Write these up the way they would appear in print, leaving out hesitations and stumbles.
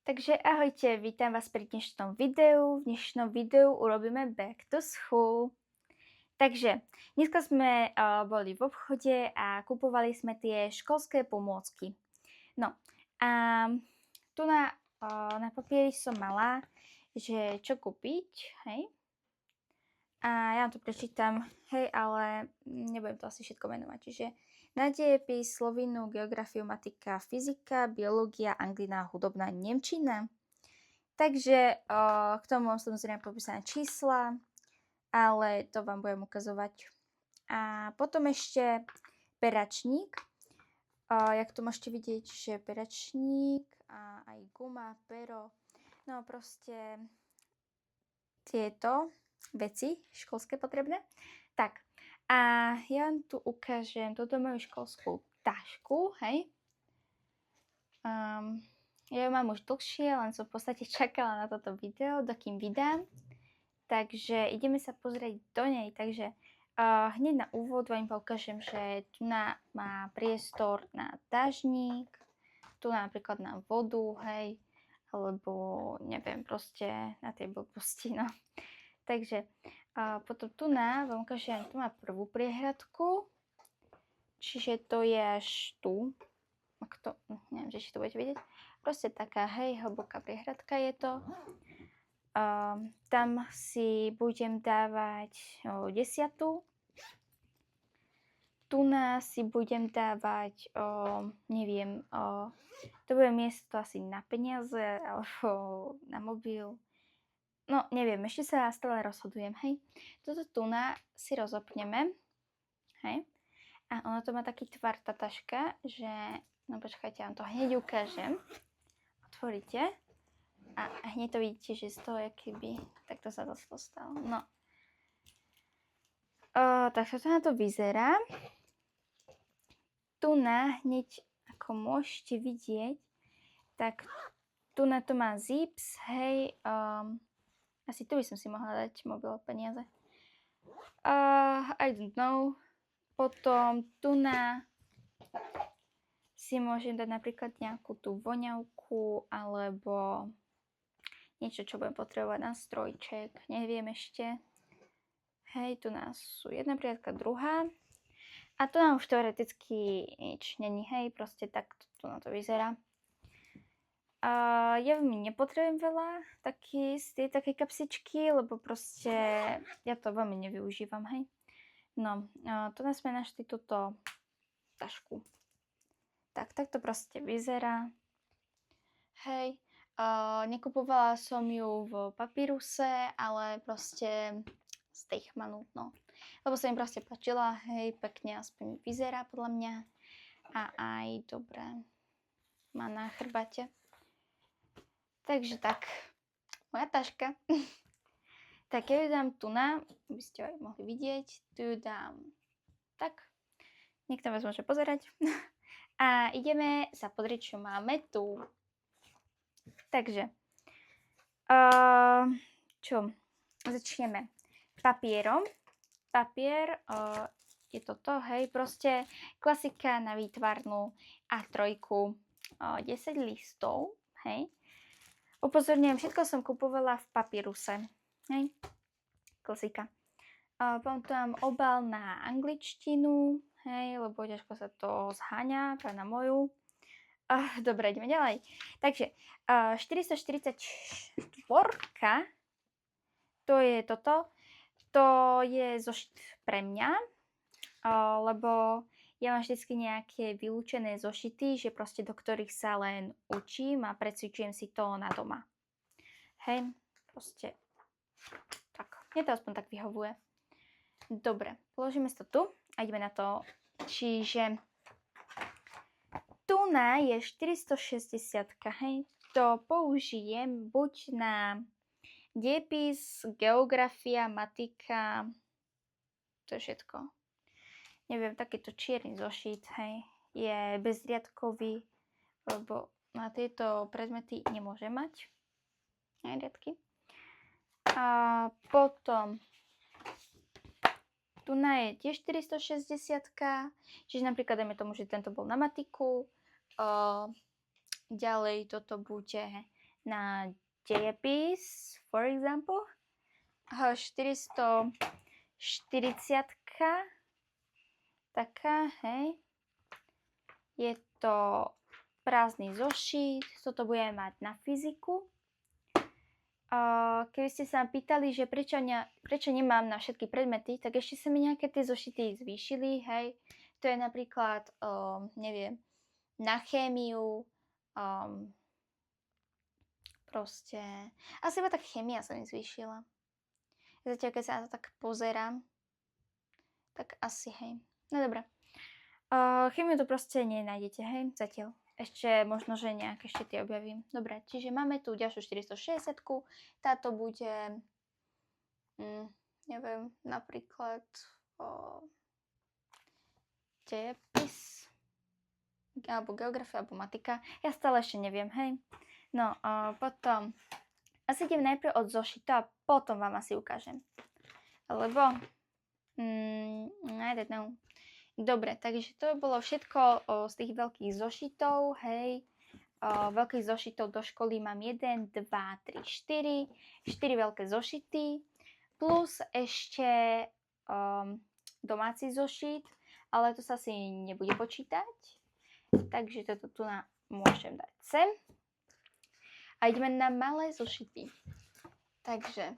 Takže ahojte, vítam vás pri dnešnom videu. V dnešnom videu urobíme back to school. Takže dneska sme boli v obchode a kupovali sme tie školské pomôcky. No a tu na papieri som mala, že čo kúpiť, hej. A ja vám to prečítam, hej, ale nebudem to asi všetko menovať. Čiže na dejepis, slovinu, geografiu, matika, fyzika, biológia, anglina, hudobná, nemčina. Takže k tomu mám samozrejme popísané čísla, ale to vám budem ukazovať. A potom ešte peračník. Jak to môžete vidieť, že peračník a aj guma, pero, no proste tieto veci školské potrebné. Tak, a ja vám tu ukážem toto moju školskú tašku, hej. Ja ju mám už dlhšie, len som v podstate čakala na toto video, dokým vydám. Takže ideme sa pozrieť do nej. Takže hneď na úvod vám ukážem, že tu má priestor na dážnik, tu napríklad na vodu, hej, alebo neviem, proste na tie blbosti, no. Takže potom tu vám ukážem, tu má prvú priehradku, čiže to je až tu. Neviem, či to budete vidieť. Proste taká, hej, hlboká priehradka je to. Tam si budem dávať 10. Tu si budem dávať, neviem, to bude miesto asi na peniaze alebo na mobil. No, neviem, ešte sa stále rozhodujem, hej. Toto tu si rozopneme, hej. A ono to má taký tvar, tá taška, že, no počkajte, ja vám to hneď ukážem. Otvoríte a hneď to vidíte, že z toho je keby, takto sa to stalo. No. Tak to na to vyzerá. Tu hneď, ako môžete vidieť, tak tu to má zips, hej, asi tu by som si mohla dať mobil a peniaze. I don't know. Potom tu si môžem dať napríklad nejakú tú voňavku alebo niečo, čo budem potrebovať na strojček. Neviem ešte. Hej, tu sú jedna priadka, druhá. A tu už teoreticky nič není, hej, proste tak tu na to vyzerá. Ja veľmi nepotrebujem veľa také kapsičky, lebo proste ja to veľmi nevyužívam, hej. No, tu sme našli túto tašku. Tak to proste vyzerá. Hej, nekupovala som ju v papíruse, ale proste z Teichmannu, no. Lebo sa mi proste páčila, hej, pekne aspoň vyzerá podľa mňa. A aj dobre má na chrbate. Takže tak, moja taška. Tak ja ju dám tu aby ste aj mohli vidieť. Tu ju dám tak. Niekto vás môže pozerať. A ideme sa pozrieť, čo máme tu. Takže, čo? Začneme papierom. Papier je toto, hej, proste klasika na výtvarnú A3, 10 listov, hej. Upozorňujem, všetko som kupovala v papíruse, hej, klasika. Potom tam obal na angličtinu, hej, lebo ťažko sa to zháňa, práve na moju. Dobre, ideme ďalej. Takže 444, to je toto. To je zošit pre mňa, lebo ja mám vždycky nejaké vylúčené zošity, že proste do ktorých sa len učím a precvičujem si to na doma. Hej, proste tak. Mne to aspoň tak vyhovuje. Dobre, položíme si to tu a ideme na to. Čiže tu je 460, hej. To použijem buď na dejepis, geografia, matika, to je všetko. Neviem, takýto čierny zošit, hej, je bezriadkový, lebo na tieto predmety nemôžem mať riadky. A potom tu je tiež 460, čiže napríklad dajme tomu, že tento bol na matiku, ďalej toto bude na dejepis, for example. 440, taká, hej. Je to prázdny zošit, toto budeme mať na fyziku. Keby ste sa ma pýtali, že prečo nemám na všetky predmety, tak ešte sa mi nejaké tie zošity zvýšili, hej. To je napríklad, neviem, na chémiu, proste, asi iba tak chémia sa mi zvýšila. Zatiaľ, keď sa na to tak pozerám, tak asi, hej. No dobré. Chémiu to proste nenájdete, hej, zatiaľ. Ešte možno, že nejak ešte tie objavím. Dobre, čiže máme tu ďalšiu 460. Táto bude, neviem, napríklad dejepis, alebo geografia, alebo matika. Ja stále ešte neviem, hej. No, potom asi idem najprv od zošita a potom vám asi ukážem. Lebo, I don't know. Dobre, takže to bolo všetko z tých veľkých zošitov, hej. Veľkých zošitov do školy mám 1, 2, 3, 4. 4 veľké zošity, plus ešte domáci zošit, ale to sa asi nebude počítať. Takže toto tu môžem dať sem. A ideme na malé zošity. Takže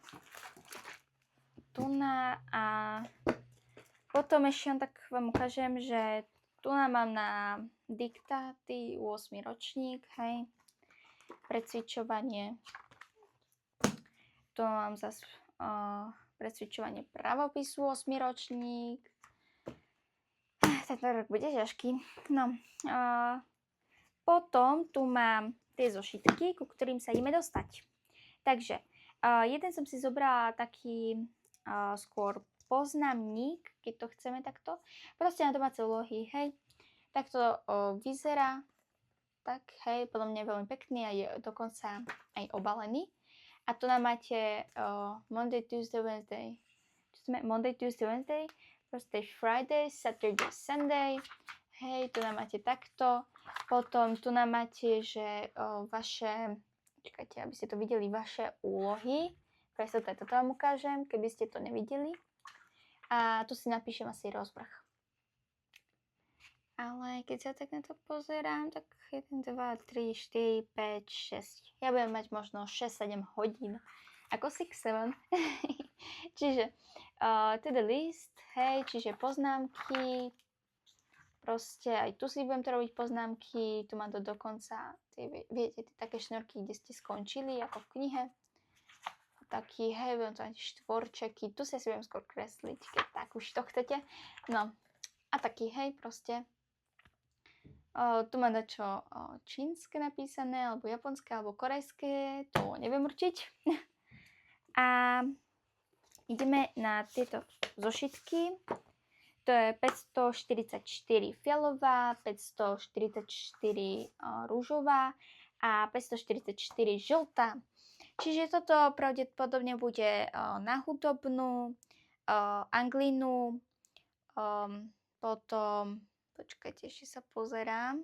tu a potom ešte tak vám ukážem, že tu mám na diktáty 8. ročník, hej, precvičovanie. Tu mám zase precvičovanie pravopisu 8. ročník. Tento rok bude ťažký. No, potom tu mám tie zošitky, ku ktorým sa ideme dostať. Takže, jeden som si zobrala taký skôr poznámnik, keď to chceme takto. Proste na domáce úlohy, hej. Takto vyzerá. Tak, hej, podľa mňa je veľmi pekný a je dokonca aj obalený. A tu nám máte Monday, Tuesday, Wednesday. Monday, Tuesday, Wednesday. Proste Friday, Saturday, Sunday. Hej, tu nám máte takto. Potom tu nám máte, že vaše, čakajte, aby ste to videli, vaše úlohy. Preto toto vám ukážem, keby ste to nevideli. A tu si napíšem asi rozvrh. Ale keď sa tak na to pozerám, tak 1, 2, 3, 4, 5, 6. Ja budem mať možno 6-7 hodín. Ako 6-7. Čiže teda list, hej, čiže poznámky. Proste aj tu si budem to robiť poznámky. Tu mám to dokonca, viete, tie také šnorky, kde ste skončili, ako v knihe. Taký, hej, budem to mať štvorčeky, tu si budem skôr kresliť, keď tak už to chcete. No, a taký, hej, proste. Tu mám dačo čínske napísané, alebo japonské, alebo korejské, to neviem určiť. A ideme na tieto zošitky. To je 544 fialová, 544 rúžová a 544 žltá. Čiže toto pravdepodobne bude na hudobnú, anglínu, potom, počkajte, ešte sa pozerám,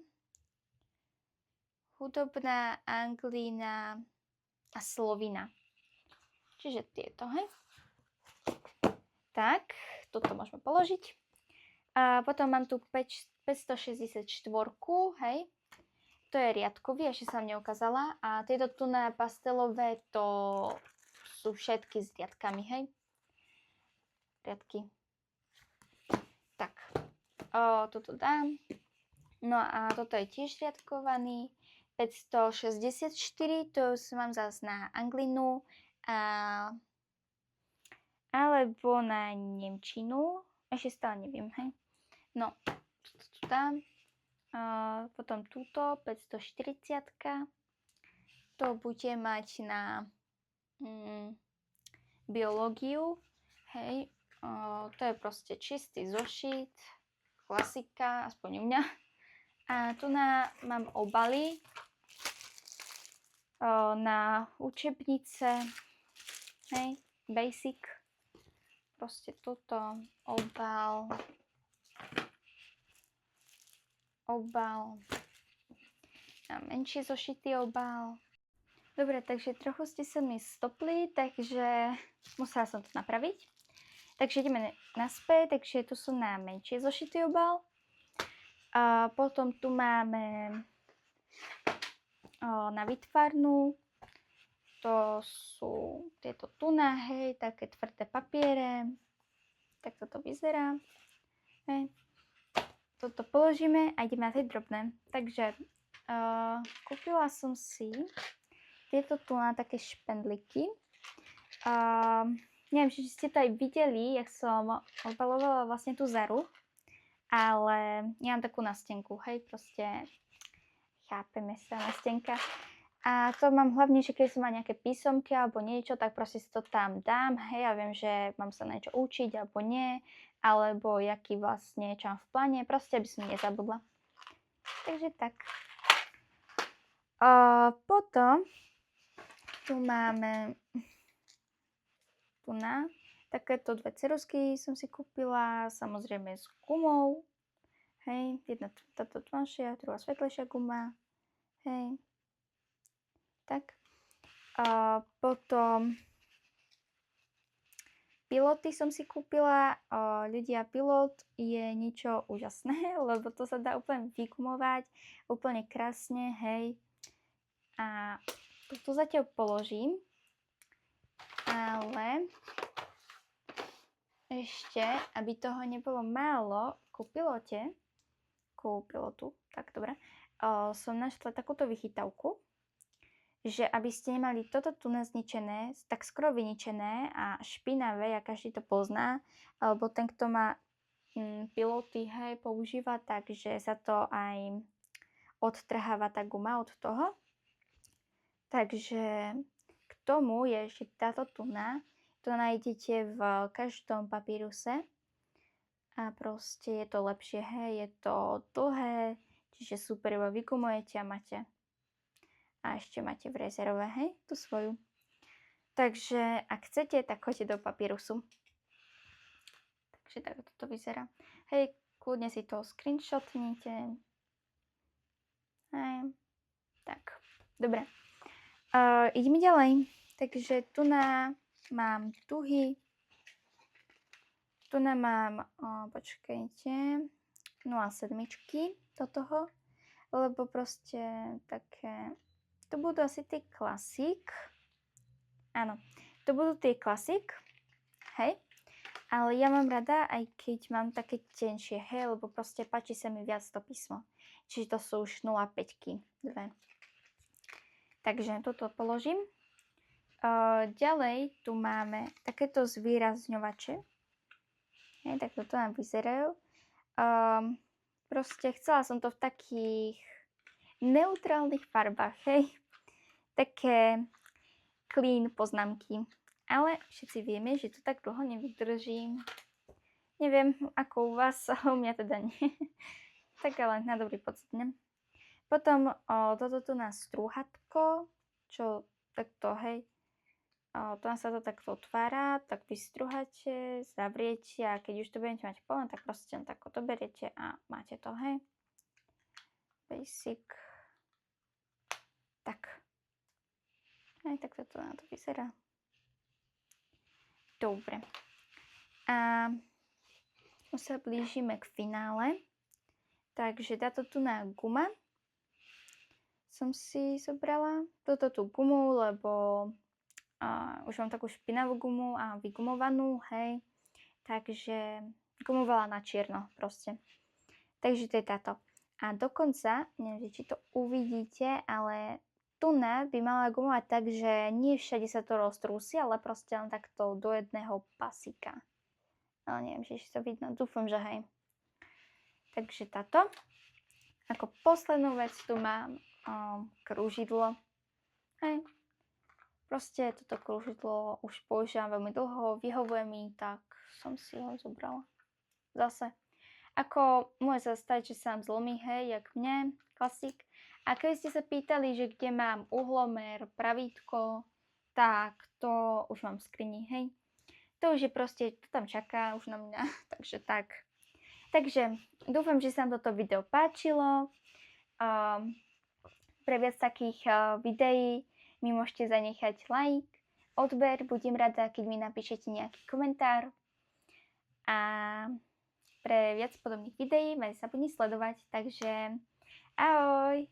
hudobná, anglína a slovina. Čiže tieto, hej. Tak, toto môžeme položiť. A potom mám tu 564, hej. To je riadkový, ešte sa mne ukázala. A tieto tu na pastelové, to sú všetky s riadkami, hej. Riadky. Tak, toto dám. No a toto je tiež riadkovaný. 564, to už mám zase na anglinu alebo na nemčinu. Ešte stále neviem, hej. No, toto dám. Potom túto 540, to bude mať na biológiu, hej, to je proste čistý zošit, klasika, aspoň u mňa. A tu mám obaly na učebnice, hej, basic, proste toto, obal, na menší zošitý obal, Dobre, takže trochu ste sa mi stopli, takže musela som to napraviť. Takže ideme naspäť, takže tu sú na menšie zošitý obal. A potom tu máme na vytvarnú. To sú tieto tuná, hej, také tvrdé papiere. Tak toto vyzerá. Hej. Toto položíme a ideme na tie drobné. Takže kúpila som si tieto tuná také špendliky. Neviem, či ste to aj videli, jak som obalovala vlastne tú Zaru. Ale ja mám takú nastenku, hej, proste chápeme sa, nastenka. A to mám hlavne, že keď som má nejaké písomky alebo niečo, tak proste si to tam dám, hej, ja viem, že mám sa niečo učiť alebo nie, alebo jaký vlastne, čo mám v pláne, proste aby som nezabudla. Takže tak. Potom tu máme takéto dve ceruzky som si kúpila, samozrejme s gumou. Hej, jedna táto tmavšia, druhá svetlejšia guma. Hej. Tak. Potom piloty som si kúpila. Ľudia, pilot je niečo úžasné, lebo to sa dá úplne vygumovať, úplne krásne, hej. A tu zatiaľ položím. Ale ešte, aby toho nebolo málo, ku pilotu, tak dobre, som našla takúto vychytavku, že aby ste nemali toto tu zničené, tak skoro vyničené a špinavé, a každý to pozná, alebo ten, kto má piloty, hej, používa, takže sa to aj odtrháva tá guma od toho. Takže k tomu je ešte táto tuna. To nájdete v každom papíruse. A proste je to lepšie, hej, je to dlhé, čiže super iba vygumujete a máte. A ešte máte v rezerve, hej, tú svoju. Takže ak chcete, tak choďte do papírusu. Takže tak toto vyzerá. Hej, kľudne si to screenshotnite. Hej, tak, dobre. Ideme ďalej. Takže tu mám tuhy. Tu mám, počkajte, 0,7 do toho, lebo proste také, to budú asi tie Classic, áno, to budú tie Classic, hej, ale ja mám rada, aj keď mám také tenšie, hej, lebo proste páči sa mi viac to písmo, čiže to sú už 0,5 dve. Takže toto položím. Ďalej tu máme takéto zvýrazňovače. Hej, tak toto nám vyzerajú. Proste chcela som to v takých neutrálnych farbách, hej. Také clean poznámky. Ale všetci vieme, že to tak dlho nevydržím. Neviem, ako u vás, ale u mňa teda nie. Tak ale na dobrý pocit, ne? Potom toto tu na strúhatko, čo takto, hej. Tam sa to takto otvára, tak vystruháte, zavriete a keď už to budete mať plné, tak proste tak to beriete a máte to, hej. Basic. Tak. Hej, tak toto na to vyzerá. Dobre. A už sa blížime k finále. Takže táto tu na guma som si zobrala. Toto tú gumu, lebo už mám takú špinavú gumu a vygumovanú, hej. Takže gumovala na čierno proste. Takže to je táto. A dokonca, neviem, či to uvidíte, ale tuna by mala gumovať tak, že nie všade sa to roztrúsi, ale proste len takto do jedného pasíka. Ale neviem, či to vidno. Dúfam, že hej. Takže táto. Ako poslednú vec tu mám krúžidlo. Hej. Proste toto krúžidlo už používam veľmi dlho, vyhovuje mi, tak som si ho zobrala. Zase. Ako môže sa stať, že sa vám zlomí, hej, jak mne, klasik. A keď ste sa pýtali, že kde mám uhlomer, pravítko, tak to už mám v skrini, hej. To už je proste, to tam čaká už na mňa, takže tak. Takže dúfam, že sa vám toto video páčilo. Pre viac takých videí mi môžete zanechať like, odber, budem rada, keď mi napíšete nejaký komentár. A pre viac podobných videí ma nezabudni sledovať, takže ahoj!